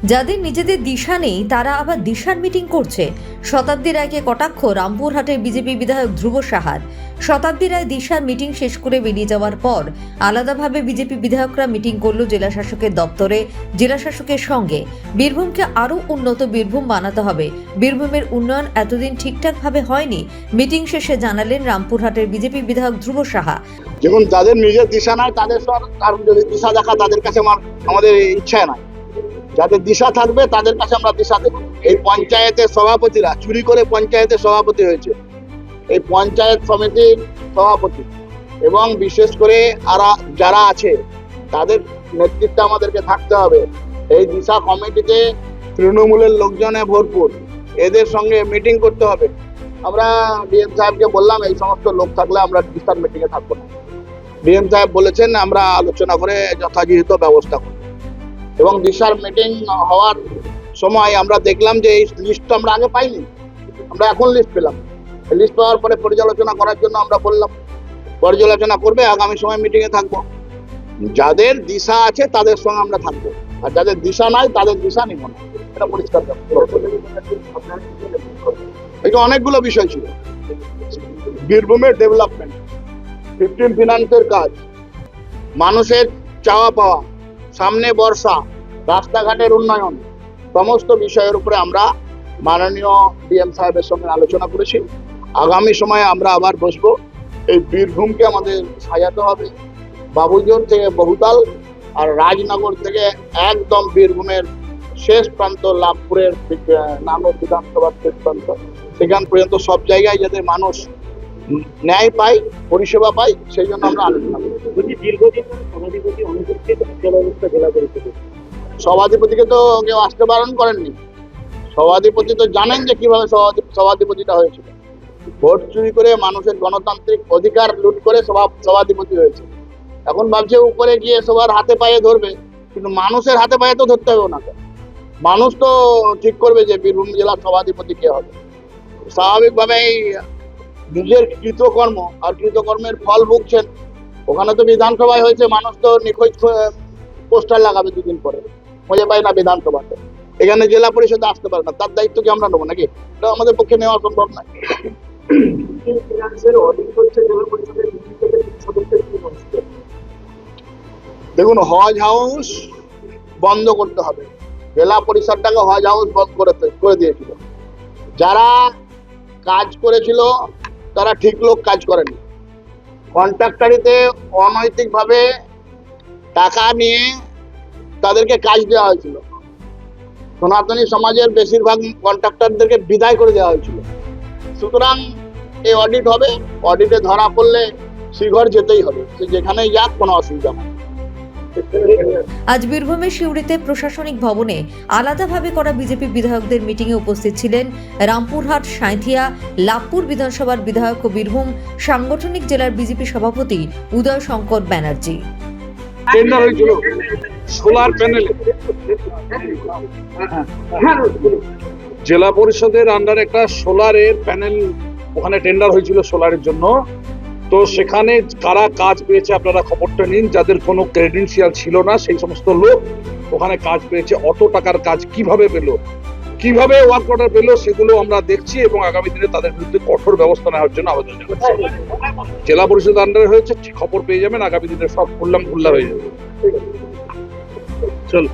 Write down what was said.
যাদের নিজেদের দিশা নেই তারা আবার দিশার মিটিং করছে। শতাব্দী রায়কে কটাক্ষ রামপুরহাটের বিজেপি বিধায়ক ধ্রুব সাহার। শতাব্দী রায় দিশার মিটিং শেষ করে বেরিয়ে যাওয়ার পর আলাদাভাবে বিজেপি বিধায়করা মিটিং করল জেলা শাসকের দপ্তরে, জেলা শাসকের সঙ্গে। বীরভূমকে আরও উন্নত বীরভূম বানাতে হবে, বীরভূমের উন্নয়ন এতদিন ঠিকঠাকভাবে হয়নি, মিটিং শেষে জানালেন রামপুরহাটের বিজেপি বিধায়ক ধ্রুব সাহা। যেমন যাদের নিজের দিশা নাই তাদের কারণ যদি দিশা দেখা তাদের কাছে আমাদের ইচ্ছা নাই। যাদের দিশা থাকবে তাদের কাছে আমরা দিশা দেব। এই পঞ্চায়েতের সভাপতিরা চুরি করে পঞ্চায়েতের সভাপতি হয়েছে, এই পঞ্চায়েত সমিতির সভাপতি এবং বিশেষ করে যারা আছে তাদের নেতৃত্বে আমাদেরকে থাকতে হবে। এই দিশা কমিটিতে তৃণমূলের লোকজনে ভরপুর, এদের সঙ্গে মিটিং করতে হবে। আমরা ডিএম সাহেবকে বললাম এই সমস্ত লোক থাকলে আমরা দিশার মিটিংয়ে থাকবো না। ডিএম সাহেব বলেছেন আমরা আলোচনা করে যথাযথ ব্যবস্থা করব। এবং দিশার মিটিং হওয়ার সময় আমরা দেখলাম যে এই লিস্ট আমরা আগে পাইনি, আমরা এখন লিস্ট পেলাম। লিস্ট পাওয়ার পরে পর্যালোচনা করার জন্য আমরা বললাম পর্যালোচনা করবে, আগামী সময় মিটিংয়ে থাকবো। যাদের দিশা আছে তাদের সঙ্গে আমরা থাকবো, আর যাদের দিশা নাই তাদের দিশা নিব না, এটা পরিষ্কার। এটা অনেকগুলো বিষয় ছিল, বীরভূমের ডেভেলপমেন্ট, 15 ফিনান্সের কাজ, মানুষের চাওয়া পাওয়া, সামনে বর্ষা, রাস্তাঘাটের উন্নয়ন, সমস্ত বিষয়ের উপরে আমরা মাননীয় ডিএম সাহেবের সঙ্গে আলোচনা করেছি। আগামী সময়ে আমরা আবার বসবো। এই বীরভূমকে আমাদের সাজাতে হবে, বাবুজোর থেকে বহুতাল আর রাজনগর থেকে একদম বীরভূমের শেষ প্রান্ত লাভপুরের নামক বিধানসভার শেষ প্রান্ত, সেখান পর্যন্ত সব জায়গায় যাতে মানুষ ন্যায় পায়, পরিষেবা পায়, সেই জন্য আমরা আলোচনা করি। সভাধিপতিকে তো কেউ আসতে বারণ করেননি। সভাধিপতি তো জানেন যে কিভাবে সভাধিপতিটা হয়েছিল। ভোট চুরি করে মানুষের গণতান্ত্রিক অধিকার লুট করে সভাধিপতি হয়েছে। এখন ভাবছে উপরে গিয়ে সবার হাতে পায়ে ধরবে, কিন্তু মানুষের হাতে পায়ে তো ধরতে হবে ওনাকে। মানুষ তো ঠিক করবে যে বীরভূম জেলার সভাধিপতি কে হবে। স্বাভাবিকভাবেই নিজের কৃতকর্ম আর কৃতকর্মের ফল ভুগছেন। ওখানে তো বিধানসভায় হয়েছে, মানুষ তো নিখোঁজ পোস্টার লাগাবে দুদিন পরে, খুঁজে পায় না বিধানসভাতে। এখানে জেলা পরিষদে আসতে পারে না, তার দায়িত্ব কি আমরা নেবো নাকি? এটা আমাদের পক্ষে নেওয়া সম্ভব নয়। দেখুন, হজ হাউস বন্ধ করতে হবে। জেলা পরিষদটাকে হজ হাউস বন্ধ করে দিয়েছিল। যারা কাজ করেছিল তারা ঠিক লোক কাজ করেনি। কন্ট্রাক্টরিতে অনৈতিকভাবে টাকা নিয়ে তাদেরকে কাজ দেওয়া হয়েছিল। সনাতনী সমাজের বেশিরভাগ কন্ট্রাক্টরদেরকে বিদায় করে দেওয়া হয়েছিল। সুতরাং এই অডিট হবে, অডিটে ধরা পড়লে শ্রীঘর যেতেই হবে, সে যেখানেই যাক, কোনো অসুবিধা নেই। আজ বীরভূমের সিউড়িতে প্রশাসনিক ভবনে আলাদাভাবে করা বিজেপি বিধায়কদের মিটিংয়ে উপস্থিত ছিলেন রামপুরহাট, সাঁইথিয়া, লাভপুর বিধানসভার বিধায়ক ও বীরভূম সাংগঠনিক জেলার বিজেপি সভাপতি উদয় শঙ্কর ব্যানার্জি। টেন্ডার হয়েছিল সোলার প্যানেলে, জেলা পরিষদের আন্ডারে একটা সোলারের প্যানেল, ওখানে টেন্ডার হয়েছিল সোলারের জন্য। তো সেখানে কারা কাজ পেয়েছে আপনারা খবরটা নিন। যাদের কোনো ক্রেডেন্সিয়াল ছিল না সেই সমস্ত লোক ওখানে কাজ পেয়েছে। অত টাকার কাজ কিভাবে পেলো, কিভাবে ওয়ার্ক অর্ডার পেলো, সেগুলো আমরা দেখছি এবং আগামী দিনে তাদের বিরুদ্ধে কঠোর ব্যবস্থা নেওয়ার জন্য আবেদন জানাচ্ছি। জেলা পরিষদ আন্ডারে হয়েছে, খবর পেয়ে যাবেন। আগামী দিনে সব খুল্লাম খুল্লা হয়ে যাবে। চল।